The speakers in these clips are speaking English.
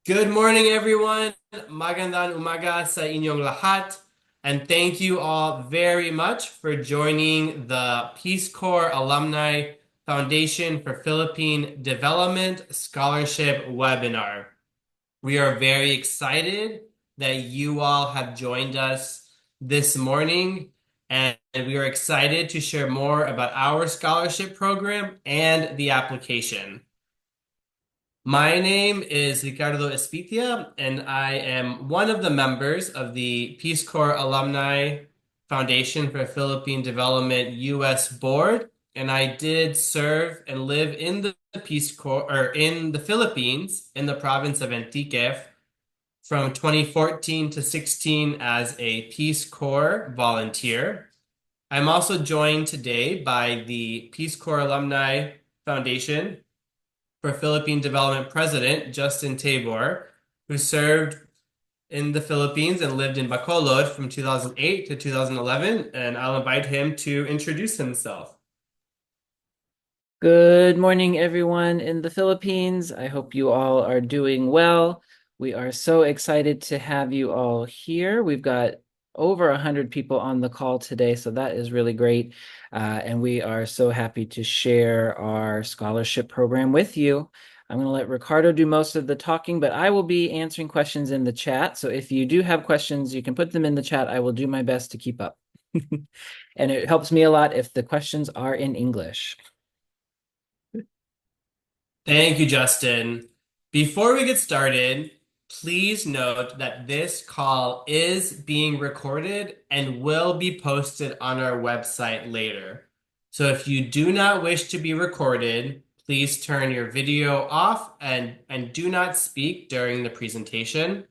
Good morning, everyone. Magandang umaga sa inyong lahat. And thank you all very much for joining the Peace Corps Alumni Foundation for Philippine Development Scholarship webinar. We are very excited that you all have joined us this morning, and we are excited to share more about our scholarship program and the application. My name is Ricardo Espitia, and I am one of the members of the Peace Corps Alumni Foundation for Philippine Development U.S. Board. And I did serve and live in the Peace Corps, or in the Philippines, in the province of Antique, from 2014 to 16 as a Peace Corps volunteer. I'm also joined today by the Peace Corps Alumni Foundation for Philippine Development President Justin Tabor, who served in the Philippines and lived in Bacolod from 2008 to 2011, and I'll invite him to introduce himself. Good morning, everyone in the Philippines. I hope you all are doing well. We are so excited to have you all here. We've got over 100 people on the call today, so that is really great. And we are so happy to share our scholarship program with you. I'm going to let Ricardo do most of the talking, but I will be answering questions in the chat. So if you do have questions, you can put them in the chat. I will do my best to keep up. And it helps me a lot if the questions are in English. Thank you, Justin. Before we get started, please note that this call is being recorded and will be posted on our website later. So if you do not wish to be recorded, please turn your video off and do not speak during the presentation.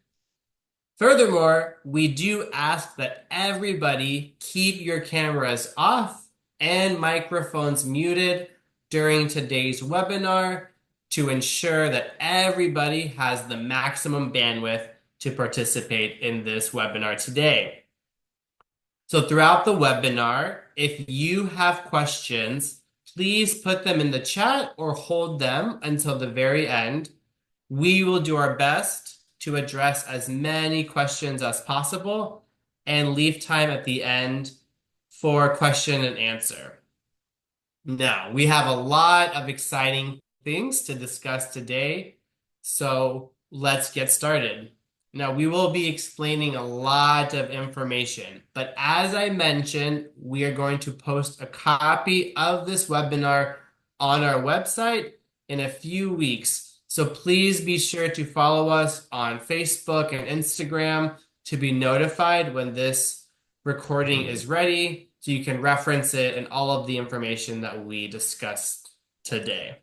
Furthermore, we do ask that everybody keep your cameras off and microphones muted during today's webinar to ensure that everybody has the maximum bandwidth to participate in this webinar today. So throughout the webinar, if you have questions, please put them in the chat or hold them until the very end. We will do our best to address as many questions as possible and leave time at the end for question and answer. Now, we have a lot of exciting things to discuss today, so let's get started. Now, we will be explaining a lot of information, but as I mentioned, we are going to post a copy of this webinar on our website in a few weeks. So please be sure to follow us on Facebook and Instagram to be notified when this recording is ready, so you can reference it and all of the information that we discussed today.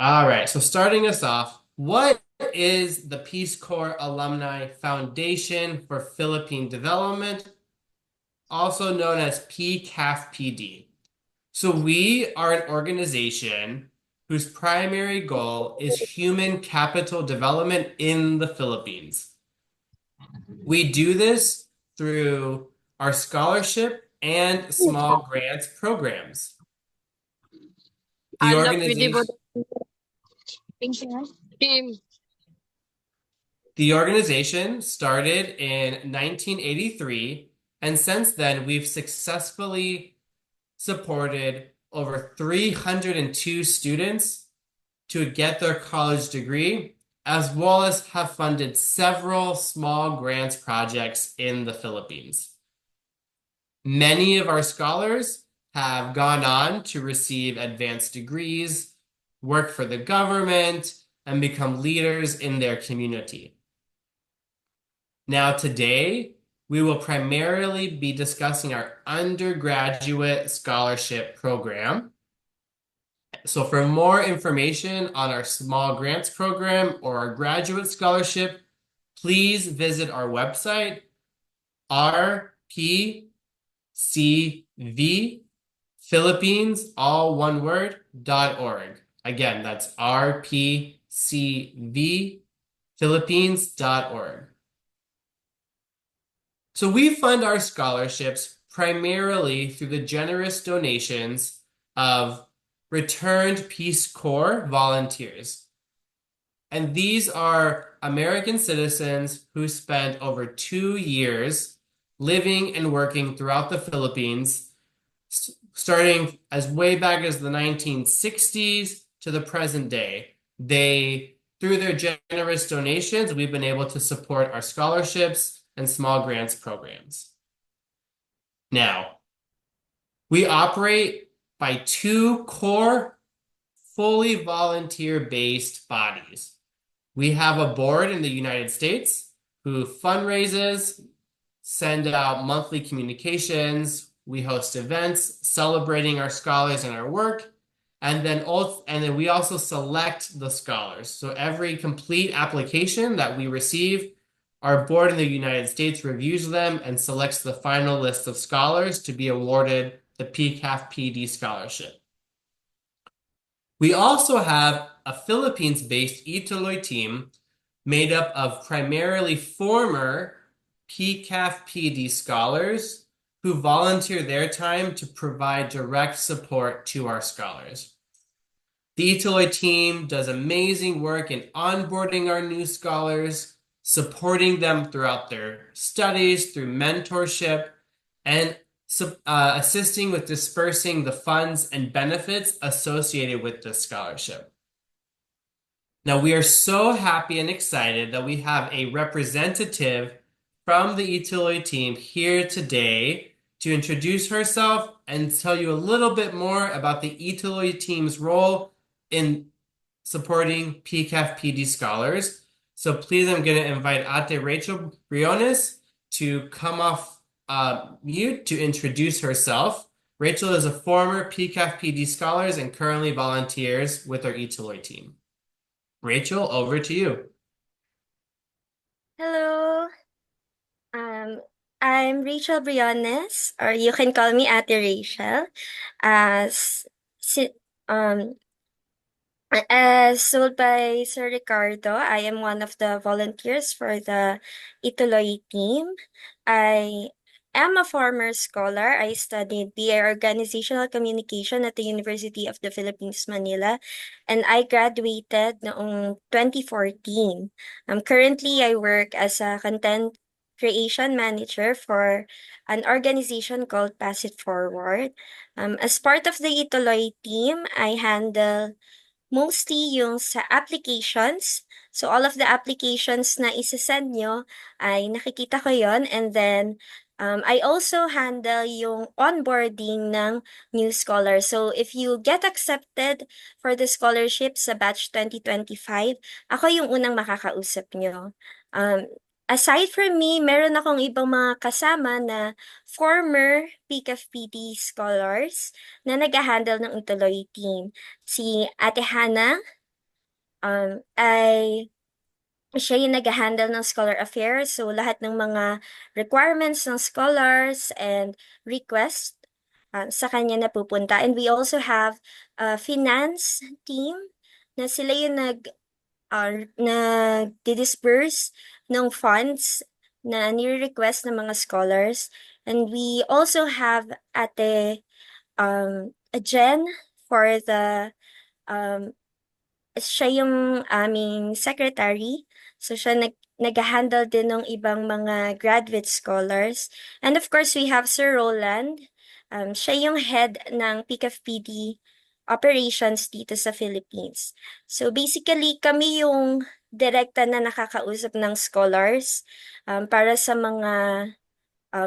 All right, so starting us off, what is the Peace Corps Alumni Foundation for Philippine Development, also known as PCAFDP? So we are an organization whose primary goal is human capital development in the Philippines. We do this through our scholarship and small grants programs. The Ada pwede ba organization team? The organization started in 1983, and since then we've successfully supported over 302 students to get their college degree, as well as have funded several small grants projects in the Philippines. Many of our scholars have gone on to receive advanced degrees, work for the government, and become leaders in their community. Now, today, we will primarily be discussing our undergraduate scholarship program. So for more information on our small grants program or our graduate scholarship, please visit our website, rpcvphilippines, all one word, .org. Again, that's rpcvphilippines.org. So we fund our scholarships primarily through the generous donations of returned Peace Corps volunteers. And these are American citizens who spent over 2 years living and working throughout the Philippines, starting as way back as the 1960s to the present day. Through their generous donations, we've been able to support our scholarships and small grants programs. Now, we operate by two core, fully volunteer-based bodies. We have a board in the United States who fundraises, send out monthly communications. We host events celebrating our scholars and our work. And then we also select the scholars. So every complete application that we receive, our board in the United States reviews them and selects the final list of scholars to be awarded the PCAFDP scholarship. We also have a Philippines-based Ituloy team made up of primarily former PCAFDP scholars who volunteer their time to provide direct support to our scholars. The Ituloy team does amazing work in onboarding our new scholars, supporting them throughout their studies, through mentorship, and assisting with dispersing the funds and benefits associated with the scholarship. Now, we are so happy and excited that we have a representative from the Ituloy team here today to introduce herself and tell you a little bit more about the Ituloy team's role in supporting PCAFDP scholars. So please, I'm going to invite Ate Rachel Briones to come off mute to introduce herself. Rachel is a former PCAFDP scholar and currently volunteers with our Ituloy team. Rachel, over to you. Hello, um, I'm Rachel Briones, or you can call me Ate Rachel. As si um, as told by Sir Ricardo, I am one of the volunteers for the Ituloy team. I am a former scholar. I studied BA Organizational Communication at the University of the Philippines, Manila, and I graduated noong 2014. Currently, I work as a content creation manager for an organization called Pass It Forward. As part of the Ituloy team, I handle mostly yung sa applications. So, all of the applications na isasend nyo ay nakikita ko yon. And then, I also handle yung onboarding ng new scholars. So, if you get accepted for the scholarship sa batch 2025, ako yung unang makakausap nyo. Aside from me, meron akong ibang mga kasama na former PCAFDP scholars na nag-handle ng Ituloy team. Si Ate Hannah, ay siya yung nag-handle ng scholar affairs. So, lahat ng mga requirements ng scholars and request sa kanya napupunta. And we also have a finance team na sila yung nag-disperse ng funds na nire-request ng mga scholars. And we also have Ate Jen for the siya yung aming secretary. So siya nag-handle din ng ibang mga graduate scholars. And of course, we have Sir Roland. Siya yung head ng PCAFDP operations dito sa Philippines. So basically, kami yung direkta na nakakausap ng scholars para sa mga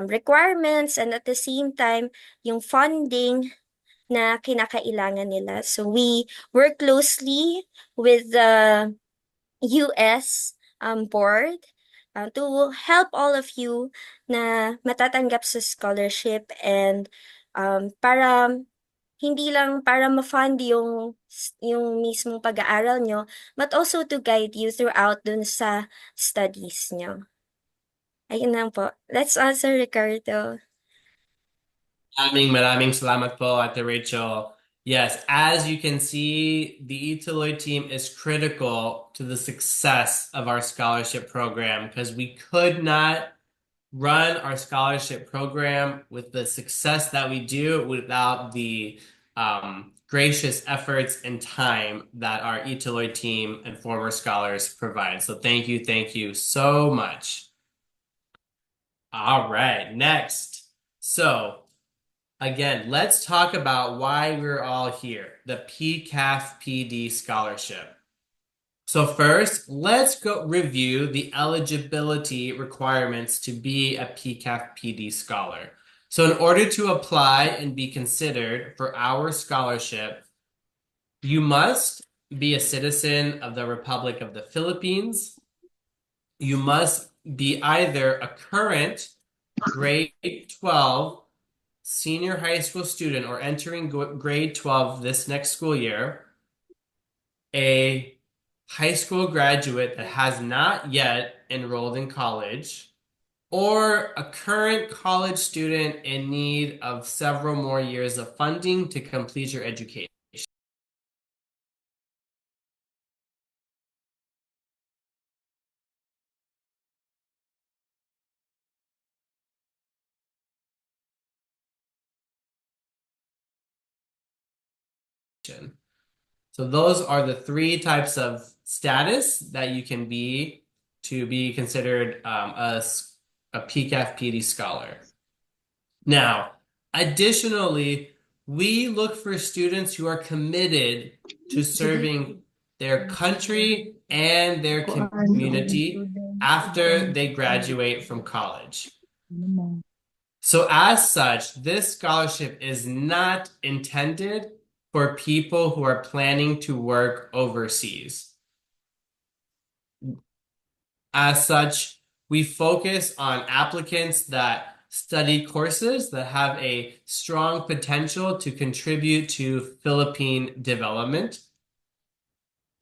requirements and at the same time, yung funding na kinakailangan nila. So we work closely with the US board to help all of you na matatanggap sa scholarship and para hindi lang para ma-fund yung mismong pag-aaral nyo, but also to guide you throughout dun sa studies nyo. Ayun lang po. Let's answer, Ricardo. Maraming salamat po, Ate Rachel. Yes, as you can see, the Ituloy team is critical to the success of our scholarship program because we could not run our scholarship program with the success that we do without the gracious efforts and time that our Eteloid team and former scholars provide. So thank you so much. All right, next. So again, let's talk about why we're all here, the PCAFDP scholarship. So first, let's go review the eligibility requirements to be a PCAFDP scholar. So in order to apply and be considered for our scholarship, you must be a citizen of the Republic of the Philippines. You must be either a current grade 12 senior high school student or entering grade 12 this next school year, a high school graduate that has not yet enrolled in college, or a current college student in need of several more years of funding to complete your education. So those are the three types of status that you can be to be considered a PCAFDP scholar. Now, additionally, we look for students who are committed to serving their country and their community after they graduate from college. So as such, this scholarship is not intended for people who are planning to work overseas. As such, we focus on applicants that study courses that have a strong potential to contribute to Philippine development.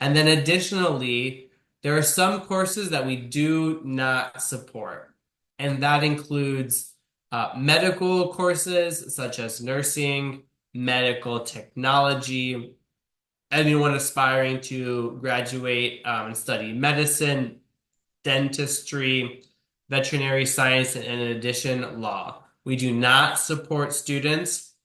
And then additionally, there are some courses that we do not support, and that includes medical courses such as nursing, medical technology, anyone aspiring to graduate and study medicine, dentistry, veterinary science, and in addition, law. We do not support students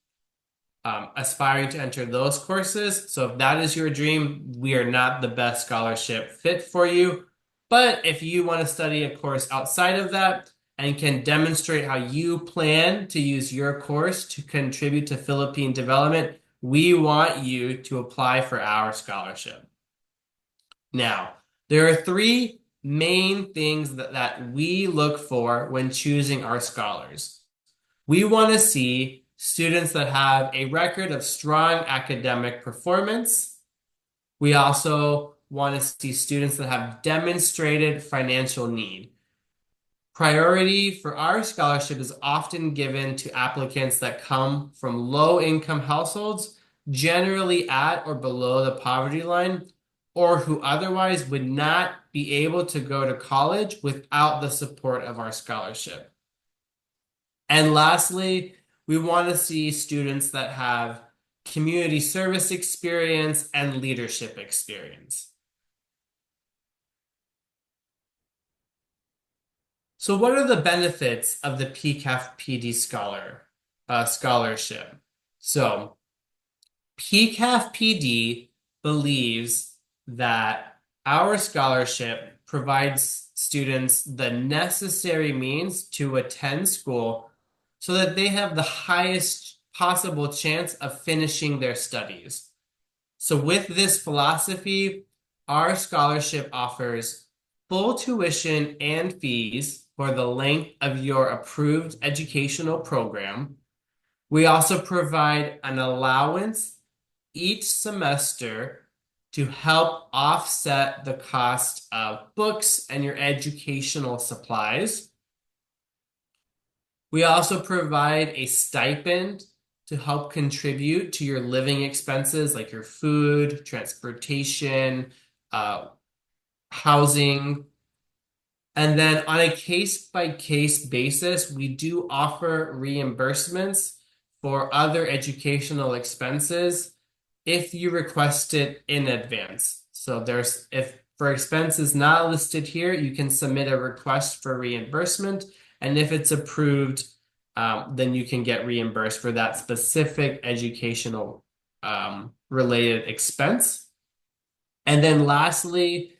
aspiring to enter those courses. So if that is your dream, we are not the best scholarship fit for you. But if you want to study a course outside of that and can demonstrate how you plan to use your course to contribute to Philippine development, we want you to apply for our scholarship. Now, there are three main things that we look for when choosing our scholars. We want to see students that have a record of strong academic performance. We also want to see students that have demonstrated financial need. Priority for our scholarship is often given to applicants that come from low-income households, generally at or below the poverty line, or who otherwise would not be able to go to college without the support of our scholarship. And lastly, we want to see students that have community service experience and leadership experience. So what are the benefits of the PCAFDP scholarship? So PCAFDP believes that our scholarship provides students the necessary means to attend school so that they have the highest possible chance of finishing their studies. So with this philosophy, our scholarship offers full tuition and fees for the length of your approved educational program. We also provide an allowance each semester to help offset the cost of books and your educational supplies. We also provide a stipend to help contribute to your living expenses like your food, transportation, housing. And then on a case-by-case basis, we do offer reimbursements for other educational expenses if you request it in advance. So if for expenses not listed here, you can submit a request for reimbursement, And if it's approved, then you can get reimbursed for that specific educational related expense. And then lastly,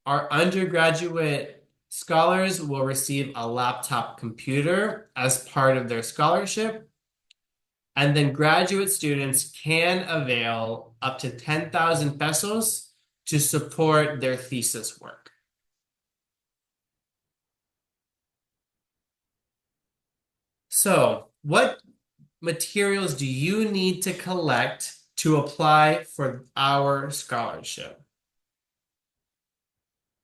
our undergraduate scholars will receive a laptop computer as part of their scholarship. And then graduate students can avail up to 10,000 pesos to support their thesis work. So, what materials do you need to collect to apply for our scholarship?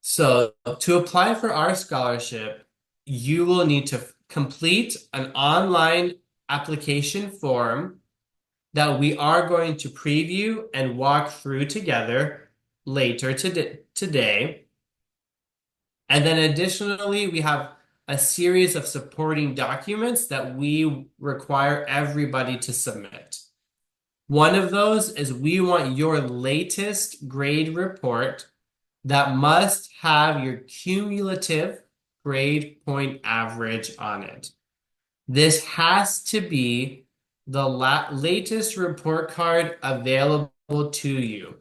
So, to apply for our scholarship, you will need to complete an online application form that we are going to preview and walk through together later today. And then additionally, we have a series of supporting documents that we require everybody to submit. One of those is we want your latest grade report that must have your cumulative grade point average on it. This has to be the latest report card available to you.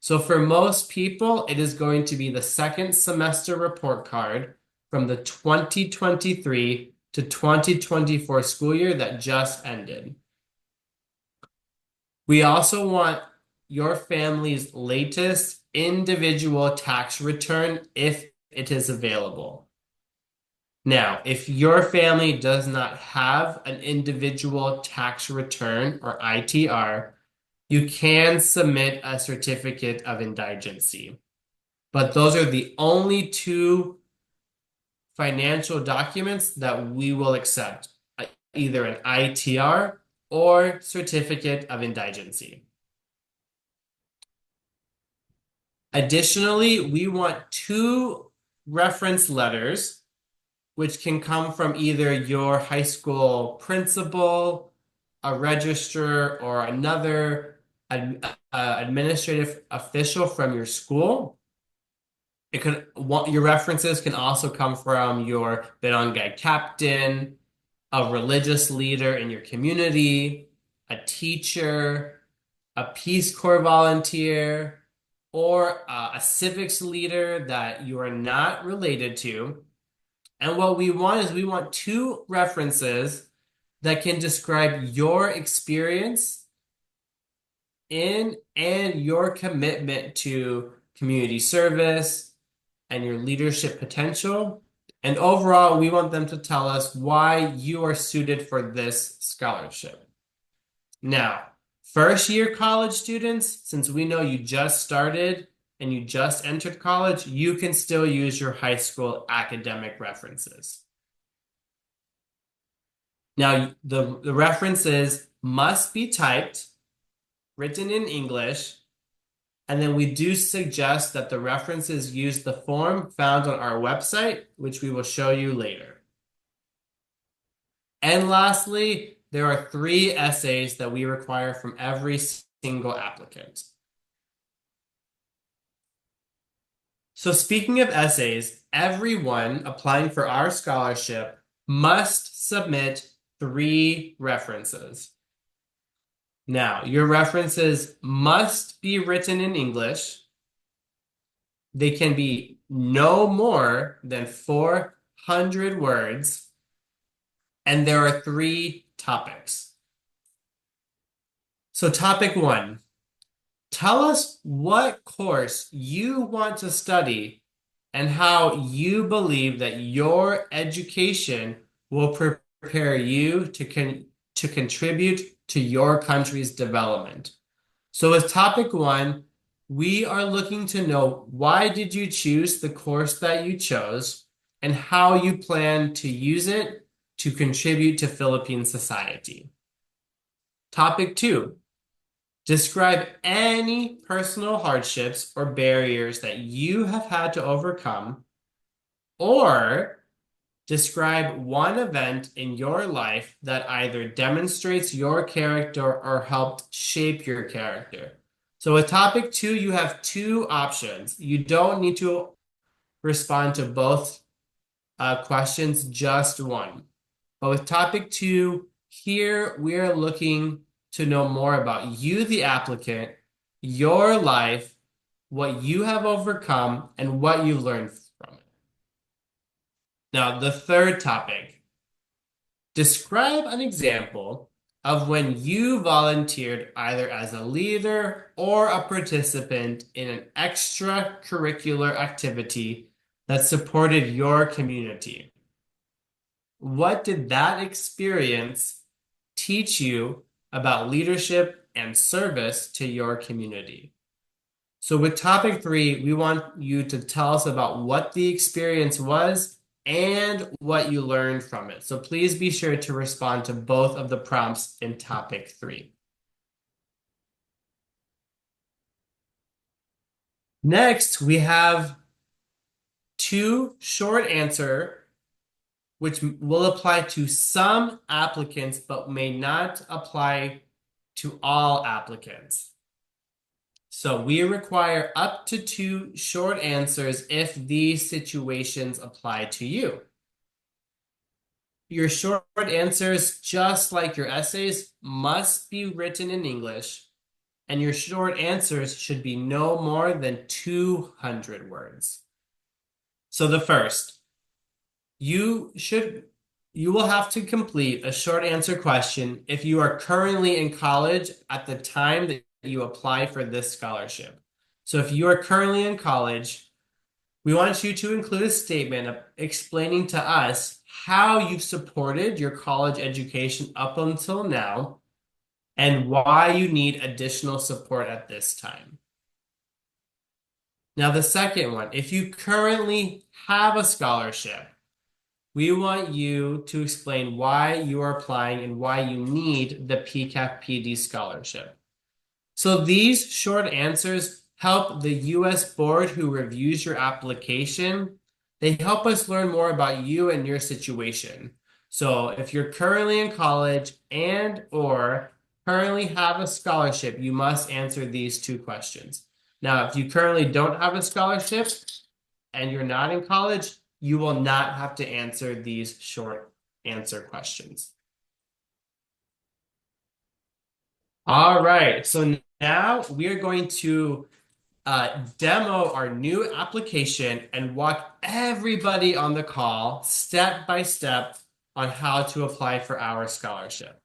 So for most people, it is going to be the second semester report card from the 2023 to 2024 school year that just ended. We also want your family's latest individual tax return if it is available. Now, if your family does not have an individual tax return or ITR, you can submit a certificate of indigency. But those are the only two financial documents that we will accept, either an ITR or certificate of indigency. Additionally, we want 2 reference letters, which can come from either your high school principal, a registrar, or another administrative official from your school. Your references can also come from your barangay captain, a religious leader in your community, a teacher, a Peace Corps volunteer, or a civics leader that you are not related to. And what we want is we want 2 references that can describe your experience in and your commitment to community service and your leadership potential. And overall, we want them to tell us why you are suited for this scholarship. Now, first year college students, since we know you just started and you just entered college, you can still use your high school academic references. Now, the references must be typed, written in English, and then we do suggest that the references use the form found on our website, which we will show you later. And lastly, there are 3 essays that we require from every single applicant. So speaking of essays, everyone applying for our scholarship must submit 3 references. Now, your references must be written in English. They can be no more than 400 words, and there are 3 topics. So topic 1, tell us what course you want to study and how you believe that your education will prepare you to contribute to your country's development. So with topic 1, we are looking to know why did you choose the course that you chose and how you plan to use it to contribute to Philippine society. Topic 2, describe any personal hardships or barriers that you have had to overcome, or describe one event in your life that either demonstrates your character or helped shape your character. So with topic 2, you have 2 options. You don't need to respond to both questions, just one. But with topic 2, here we are looking to know more about you, the applicant, your life, what you have overcome, and what you learned from it. Now, the third topic, describe an example of when you volunteered either as a leader or a participant in an extracurricular activity that supported your community. What did that experience teach you about leadership and service to your community? So with topic 3, we want you to tell us about what the experience was and what you learned from it. So please be sure to respond to both of the prompts in topic 3. Next, we have 2 short answer which will apply to some applicants but may not apply to all applicants. So we require up to 2 short answers if these situations apply to you. Your short answers, just like your essays, must be written in English, and your short answers should be no more than 200 words. So the first, you will have to complete a short answer question if you are currently in college at the time that you apply for this scholarship. So if you are currently in college, we want you to include a statement explaining to us how you've supported your college education up until now and why you need additional support at this time. Now, the second one, if you currently have a scholarship, we want you to explain why you are applying and why you need the PCAFDP scholarship. So these short answers help the U.S. board who reviews your application. They help us learn more about you and your situation. So if you're currently in college and or currently have a scholarship, you must answer these 2 questions. Now, if you currently don't have a scholarship and you're not in college, you will not have to answer these short answer questions. All right, so now we are going to demo our new application and walk everybody on the call step by step on how to apply for our scholarship.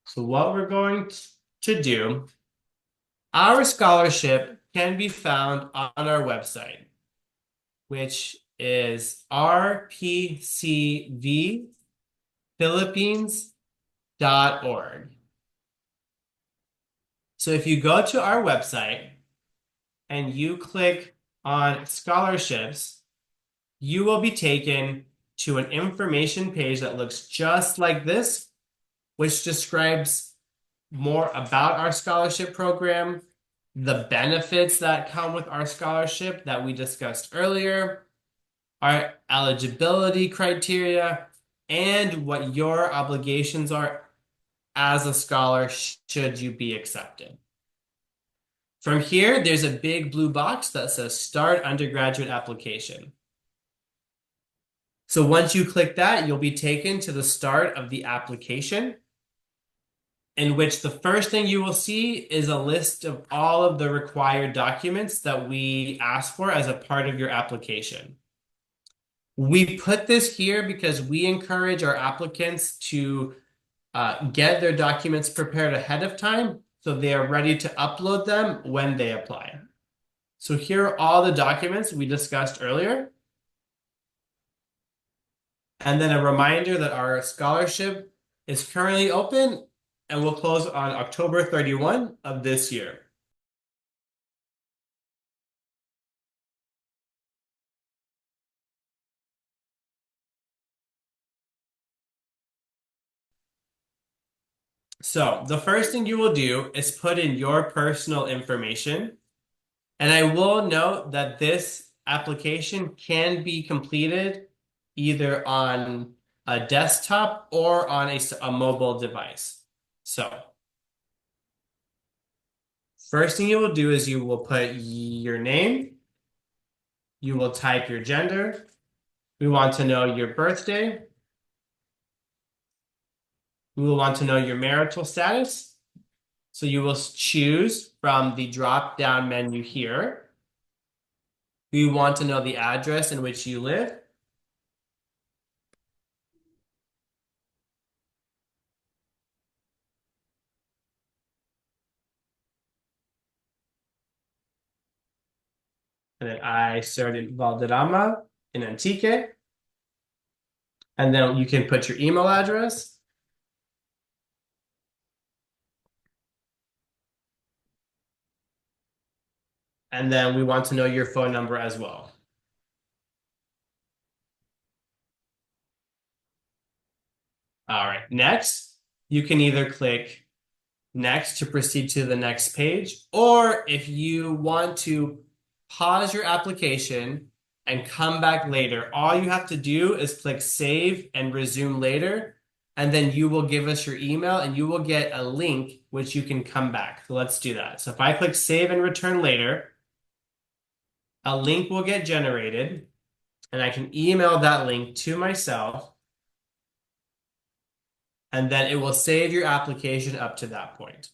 So what we're going to do, our scholarship can be found on our website, which is rpcvphilippines.org. So if you go to our website and you click on scholarships, you will be taken to an information page that looks just like this, which describes more about our scholarship program, the benefits that come with our scholarship that we discussed earlier, our eligibility criteria, and what your obligations are as a scholar should you be accepted. From here, there's a big blue box that says Start Undergraduate Application. So once you click that, you'll be taken to the start of the application, in which the first thing you will see is a list of all of the required documents that we ask for as a part of your application. We put this here because we encourage our applicants to get their documents prepared ahead of time so they are ready to upload them when they apply. So here are all the documents we discussed earlier. And then a reminder that our scholarship is currently open and will close on October 31 of this year. So the first thing you will do is put in your personal information. And I will note that this application can be completed either on a desktop or on a mobile device. So first thing you will do is you will put your name, You will type your gender. We want to know your birthday. We will want to know your marital status. So you will choose from the drop-down menu here. We want to know the address in which you live. And then I started Valderrama in Antique. And then you can put your email address. And then we want to know your phone number as well. All right, next, you can either click next to proceed to the next page, or if you want to pause your application and come back later, all you have to do is click save and resume later, and then you will give us your email and you will get a link which you can come back. So let's do that. So if I click save and return later, a link will get generated and I can email that link to myself, and then it will save your application up to that point.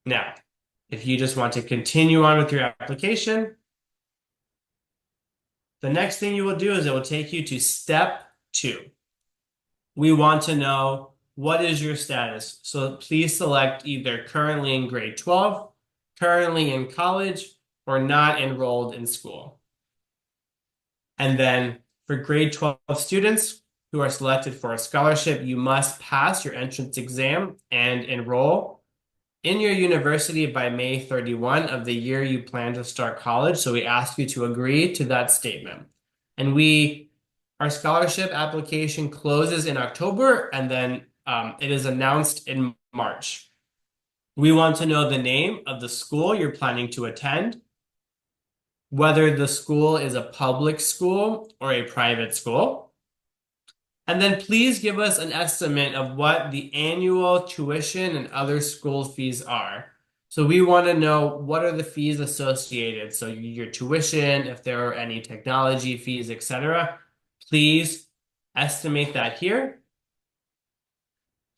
Now, if you just want to continue on with your application, the next thing you will do is it will take you to step 2. We want to know what is your status. So please select either currently in grade 12, currently in college, or not enrolled in school. And then for grade 12 students who are selected for a scholarship, you must pass your entrance exam and enroll in your university by May 31 of the year you plan to start college. So we ask you to agree to that statement. And our scholarship application closes in October, and then it is announced in March. We want to know the name of the school you're planning to attend, whether the school is a public school or a private school. And then please give us an estimate of what the annual tuition and other school fees are. So we want to know what are the fees associated. So your tuition, if there are any technology fees, etc. Please estimate that here.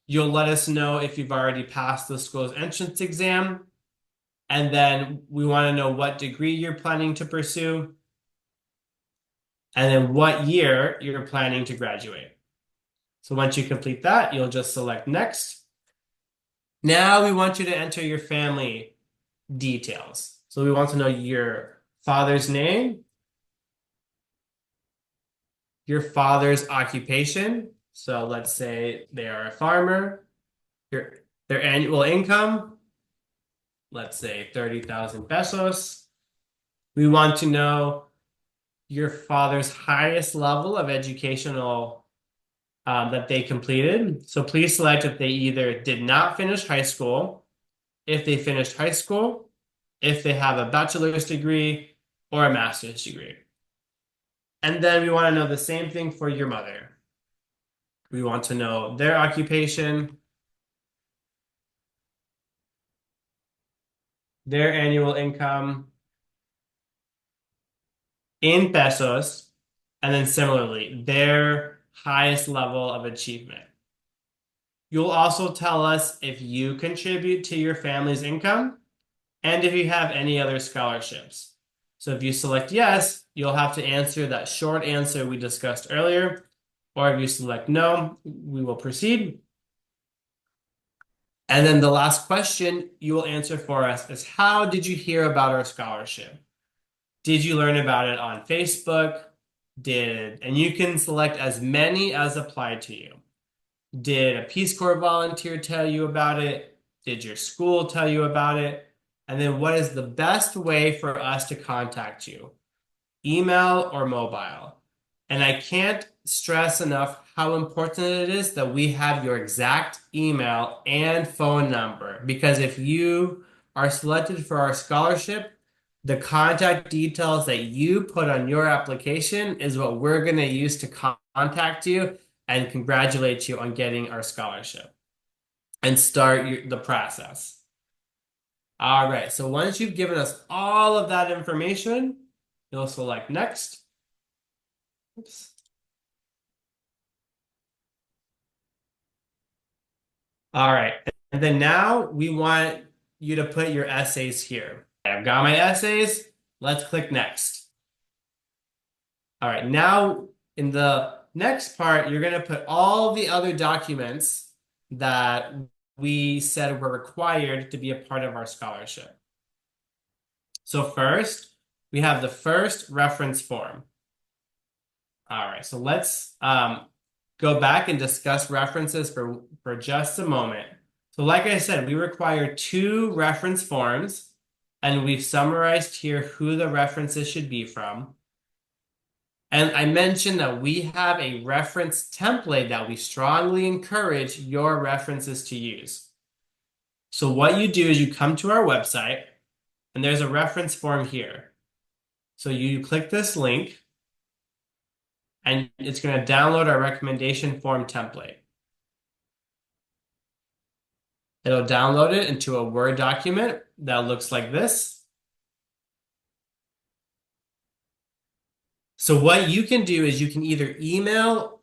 You'll let us know if you've already passed the school's entrance exam. And then we want to know what degree you're planning to pursue. And then what year you're planning to graduate. So once you complete that, you'll just select next. Now we want you to enter your family details. So we want to know your father's name, your father's occupation. So let's say they are a farmer. Their annual income, let's say 30,000 pesos. We want to know your father's highest level of educational that they completed. So please select if they either did not finish high school, if they finished high school, if they have a bachelor's degree or a master's degree. And then we want to know the same thing for your mother. We want to know their occupation, their annual income in pesos, and then similarly, their highest level of achievement. You'll also tell us if you contribute to your family's income and if you have any other scholarships. So if you select yes, you'll have to answer that short answer we discussed earlier, or if you select no, we will proceed. And then the last question you will answer for us is, how did you hear about our scholarship? Did you learn about it on Facebook? And you can select as many as apply to you. Did a Peace Corps volunteer tell you about it? Did your school tell you about it? And then what is the best way for us to contact you? Email or mobile? And I can't stress enough how important it is that we have your exact email and phone number, because if you are selected for our scholarship, the contact details that you put on your application is what we're going to use to contact you and congratulate you on getting our scholarship and start the process. All right, so once you've given us all of that information, You'll select next. Oops. All right. And then now we want you to put your essays here. I've got my essays. Let's click next. All right. Now in the next part, you're going to put all the other documents that we said were required to be a part of our scholarship. So first, we have the first reference form. All right, so let's go back and discuss references for just a moment. So like I said, we require 2 reference forms, and we've summarized here who the references should be from. And I mentioned that we have a reference template that we strongly encourage your references to use. So what you do is you come to our website, and there's a reference form here. So you click this link, and it's going to download our recommendation form template. It'll download it into a Word document that looks like this. So what you can do is you can either email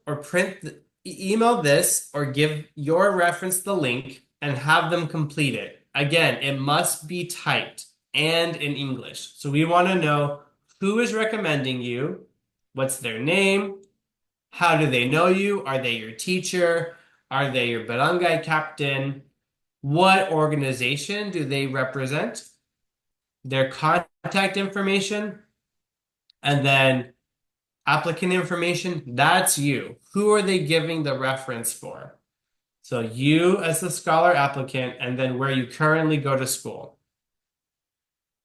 this or give your reference the link and have them complete it. Again, it must be typed and in English. So we want to know who is recommending you, what's their name, how do they know you, are they your teacher, are they your barangay captain, what organization do they represent, their contact information, and then applicant information. That's you. Who are they giving the reference for? So you as the scholar applicant, and then where you currently go to school.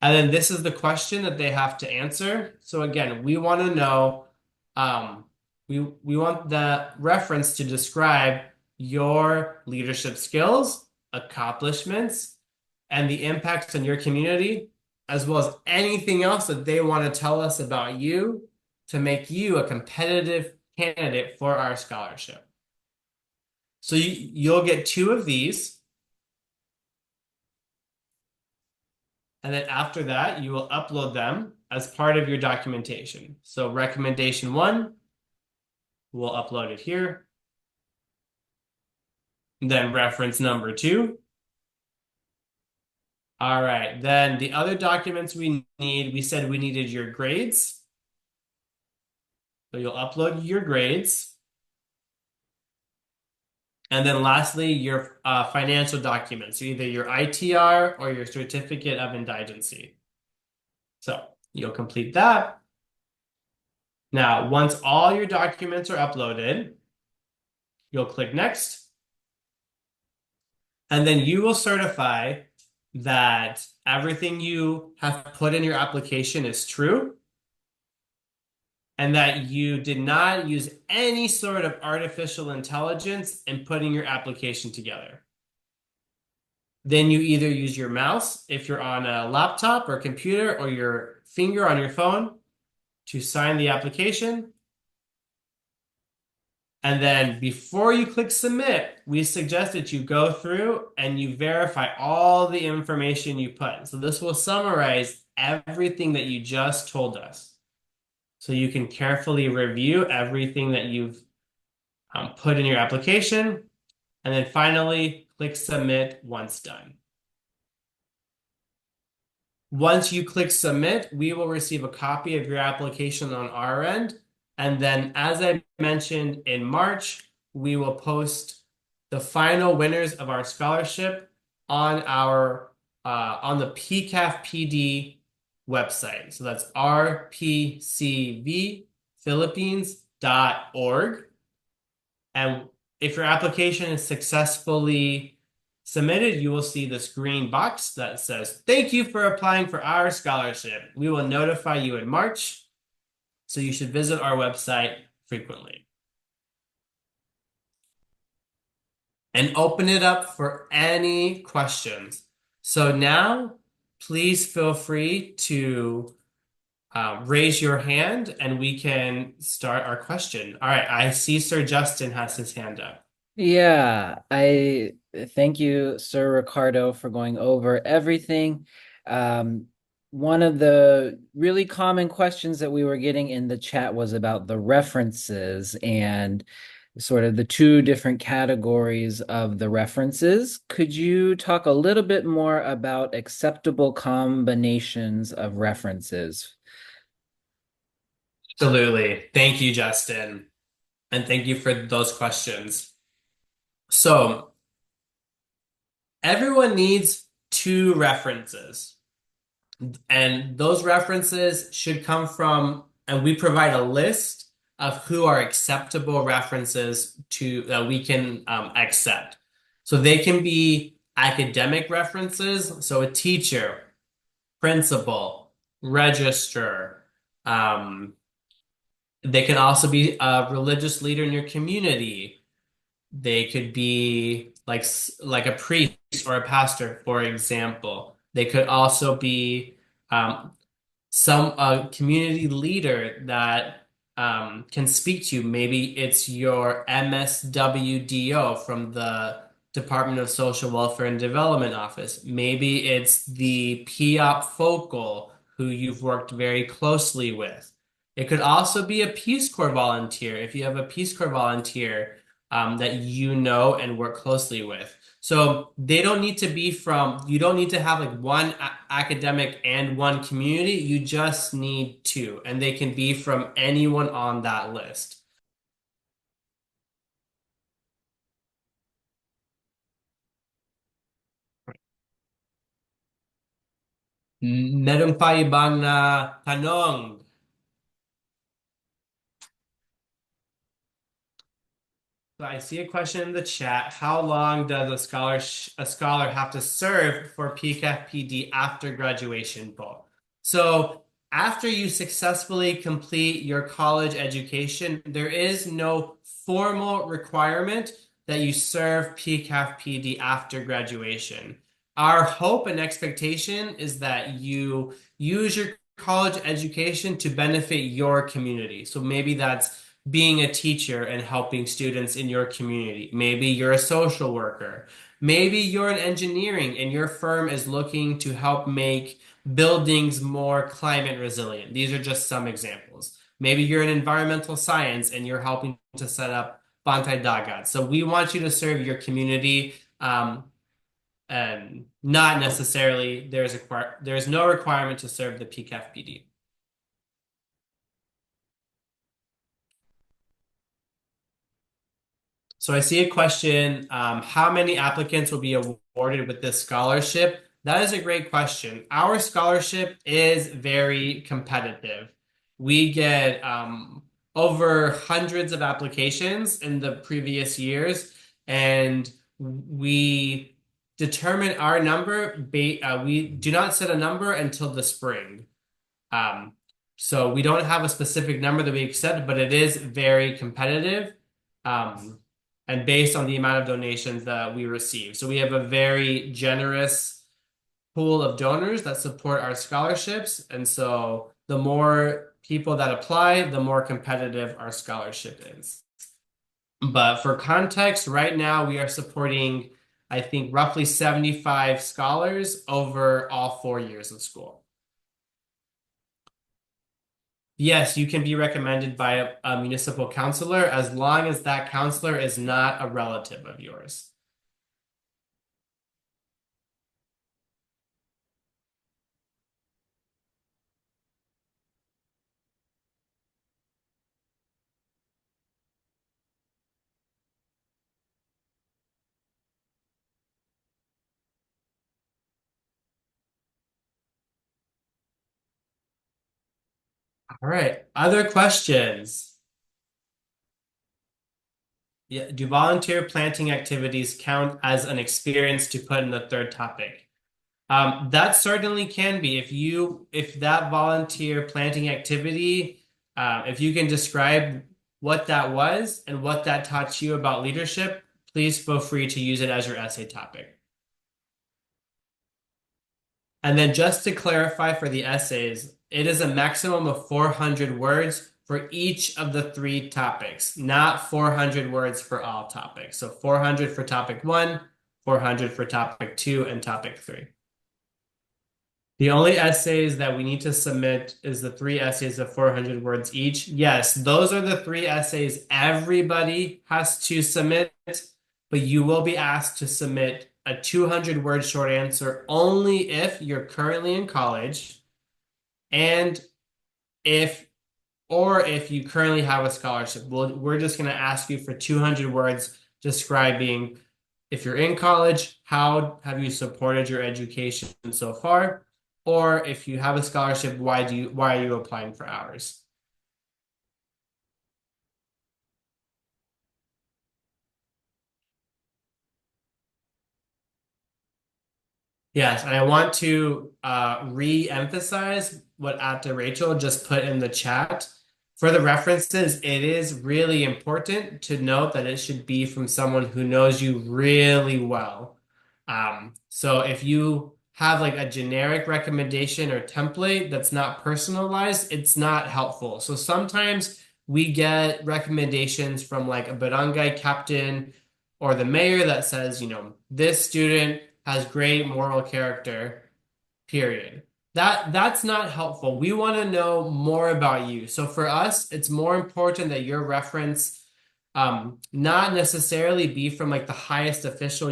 And then this is the question that they have to answer. So again, we want to know, we want the reference to describe your leadership skills, accomplishments, and the impacts on your community, as well as anything else that they want to tell us about you to make you a competitive candidate for our scholarship. So you'll get 2 of these. And then after that, you will upload them as part of your documentation. So recommendation 1, we'll upload it here. Then reference number 2. All right, then the other documents we need, we said we needed your grades. So you'll upload your grades. And then lastly, your financial documents, so either your ITR or your certificate of indigency. So you'll complete that. Now, once all your documents are uploaded, you'll click next. And then you will certify that everything you have put in your application is true, and that you did not use any sort of artificial intelligence in putting your application together. Then you either use your mouse if you're on a laptop or computer, or your finger on your phone to sign the application. And then before you click submit, we suggest that you go through and you verify all the information you put. So this will summarize everything that you just told us. So you can carefully review everything that you've put in your application. And then finally, click submit once done. Once you click submit, we will receive a copy of your application on our end. And then, as I mentioned, in March, we will post the final winners of our scholarship on our on the PCAFDP website. So that's rpcvphilippines.org. And if your application is successfully submitted, you will see this green box that says, "Thank you for applying for our scholarship. We will notify you in March." So you should visit our website frequently. And open it up for any questions. So now, please feel free to raise your hand and we can start our question. All right, I see Sir Justin has his hand up. Yeah, I thank you, Sir Ricardo, for going over everything. one of the really common questions that we were getting in the chat was about the references and sort of the two different categories of the references. Could you talk a little bit more about acceptable combinations of references? Absolutely. Thank you, Justin. And thank you for those questions. So, everyone needs two references, and those references should come from, and we provide a list of who are acceptable references to that we can accept. So they can be academic references, so a teacher, principal, registrar. Um, they can also be a religious leader in your community. They could be like a priest or a pastor, for example. They could also be um, some community leader that can speak to you. Maybe it's your MSWDO from the Department of Social Welfare and Development Office. Maybe it's the POP focal who you've worked very closely with. It could also be a Peace Corps volunteer if you have a Peace Corps volunteer that you know and work closely with. So they don't need to be from, you don't need to have like one academic and one community. You just need two, and they can be from anyone on that list. Meron pa ibang na tanong? So I see a question in the chat. How long does a scholar have to serve for PCAFPD after graduation, Paul? So after you successfully complete your college education, there is no formal requirement that you serve PCAFPD after graduation. Our hope and expectation is that you use your college education to benefit your community. So maybe that's being a teacher and helping students in your community. Maybe you're a social worker. Maybe you're in engineering and your firm is looking to help make buildings more climate resilient. These are just some examples. Maybe you're in environmental science and you're helping to set up Bantay Dagat. So we want you to serve your community, and not necessarily there's no requirement to serve the PCAFPD. So I see a question, how many applicants will be awarded with this scholarship? That is a great question. Our scholarship is very competitive. We get over hundreds of applications in the previous years, and we determine our number. We do not set a number until the spring. Um, so we don't have a specific number that we accept, but it is very competitive. Um, and based on the amount of donations that we receive. So we have a very generous pool of donors that support our scholarships. And so the more people that apply, the more competitive our scholarship is. But for context, right now we are supporting, I think, roughly 75 scholars over all 4 years of school. Yes, you can be recommended by a municipal counselor as long as that counselor is not a relative of yours. All right, other questions? Yeah, do volunteer planting activities count as an experience to put in the third topic? That certainly can be. If that volunteer planting activity, if you can describe what that was and what that taught you about leadership, please feel free to use it as your essay topic. And then just to clarify for the essays, it is a maximum of 400 words for each of the three topics, not 400 words for all topics. So 400 for topic one, 400 for topic two, and topic three. The only essays that we need to submit is the three essays of 400 words each. Yes, those are the three essays everybody has to submit, but you will be asked to submit a 200-word short answer only if you're currently in college and if if you currently have a scholarship. We're just going to ask you for 200 words describing if you're in college, how have you supported your education so far? Or if you have a scholarship, why are you applying for ours? Yes, and I want to re-emphasize what Atta Rachel just put in the chat. For the references, it is really important to note that it should be from someone who knows you really well. So if you have like a generic recommendation or template that's not personalized, it's not helpful. So sometimes we get recommendations from like a barangay captain or the mayor that says, this student has great moral character, period. That's not helpful. We want to know more about you. So for us, it's more important that your reference not necessarily be from like the highest official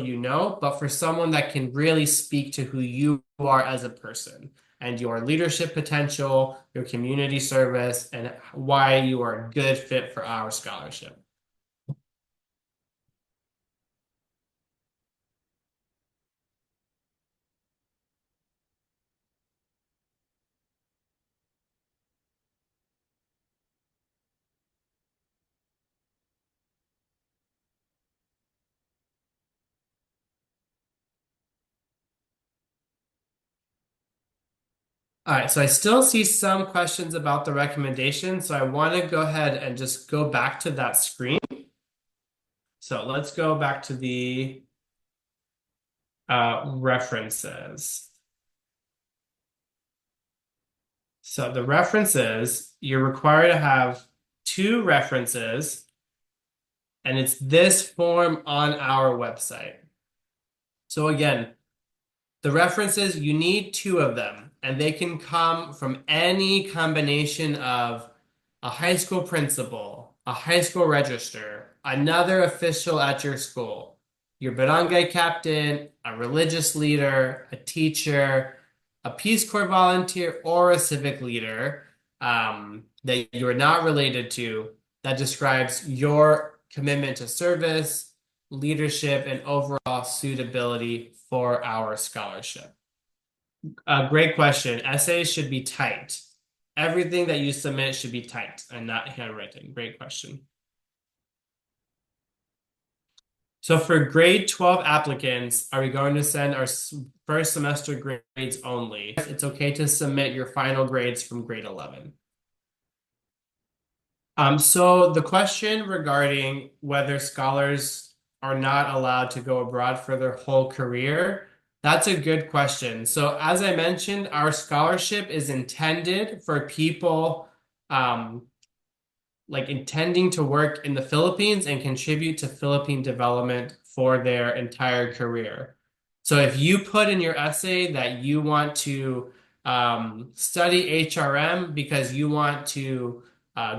but for someone that can really speak to who you are as a person and your leadership potential, your community service, and why you are a good fit for our scholarship. All right, so I still see some questions about the recommendation, so I want to go ahead and just go back to that screen. So let's go back to the references. So the references, you're required to have two references, and it's this form on our website. So again, the references, you need two of them, and they can come from any combination of a high school principal, a high school register, another official at your school, your barangay captain, a religious leader, a teacher, a Peace Corps volunteer, or a civic leader that you're not related to that describes your commitment to service, leadership, and overall suitability for our scholarship. Great question. Essays should be typed. Everything that you submit should be typed and not handwritten. Great question. So for grade 12 applicants, are we going to send our first semester grades only? It's okay to submit your final grades from grade 11. So the question regarding whether scholars are not allowed to go abroad for their whole career, that's a good question. So as I mentioned, our scholarship is intended for people like intending to work in the Philippines and contribute to Philippine development for their entire career. So if you put in your essay that you want to study HRM because you want to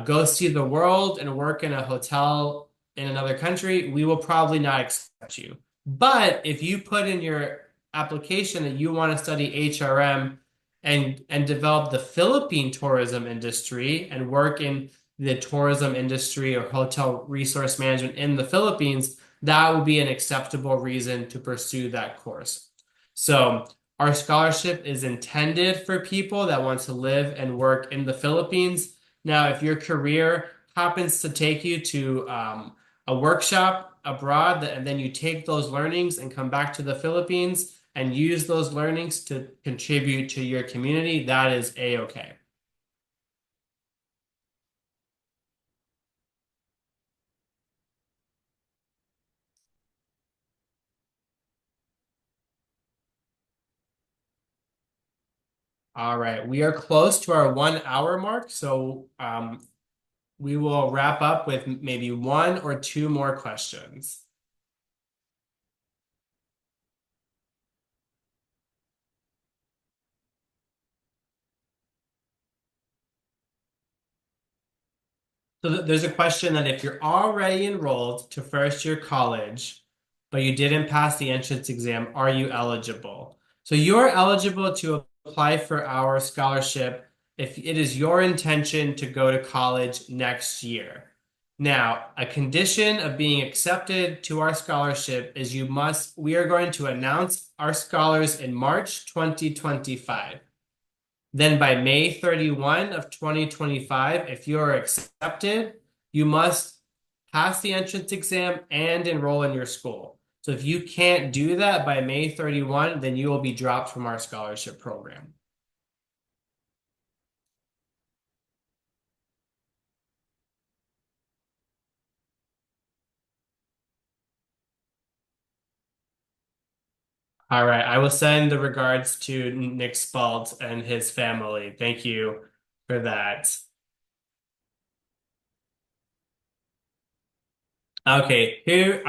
go see the world and work in a hotel in another country, we will probably not accept you. But if you put in your application that you want to study HRM and develop the Philippine tourism industry and work in the tourism industry or hotel resource management in the Philippines, that would be an acceptable reason to pursue that course. So our scholarship is intended for people that want to live and work in the Philippines. Now, if your career happens to take you to a workshop abroad, and then you take those learnings and come back to the Philippines and use those learnings to contribute to your community, that is a-okay. All right, we are close to our 1 hour mark, so we will wrap up with maybe one or two more questions. So there's a question that if you're already enrolled to first year college, but you didn't pass the entrance exam, are you eligible? So you're eligible to apply for our scholarship if it is your intention to go to college next year. Now, a condition of being accepted to our scholarship is we are going to announce our scholars in March 2025. Then by May 31 of 2025, if you're accepted, you must pass the entrance exam and enroll in your school. So if you can't do that by May 31, then you will be dropped from our scholarship program. All right, I will send the regards to Nick Spalt and his family. Thank you for that. Okay, here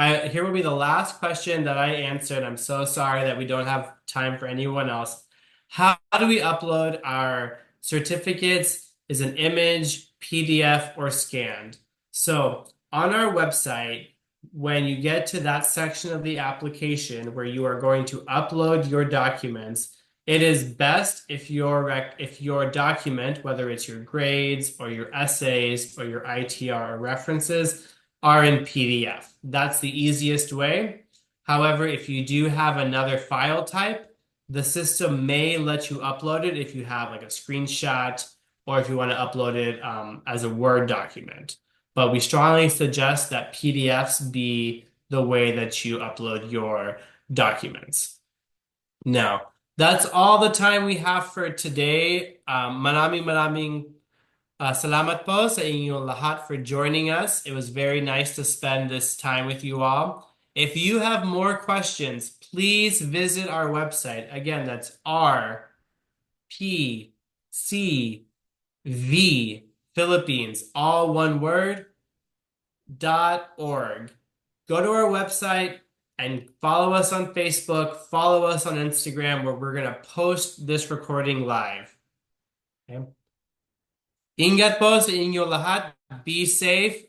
will be the last question that I answered. I'm so sorry that we don't have time for anyone else. How do we upload our certificates? Is an image, PDF, or scanned? So on our website, when you get to that section of the application where you are going to upload your documents, it is best if your document, whether it's your grades or your essays or your ITR or references, are in PDF. That's the easiest way. However, if you do have another file type, the system may let you upload it if you have like a screenshot or if you want to upload it as a Word document. But we strongly suggest that PDFs be the way that you upload your documents. Now, that's all the time we have for today. Maraming salamat po sa inyong lahat for joining us. It was very nice to spend this time with you all. If you have more questions, please visit our website. Again, that's RPCV Philippines, all one word, .org. Go to our website and follow us on Facebook, follow us on Instagram, where we're going to post this recording live. Okay? Ingat po sa inyo lahat. Be safe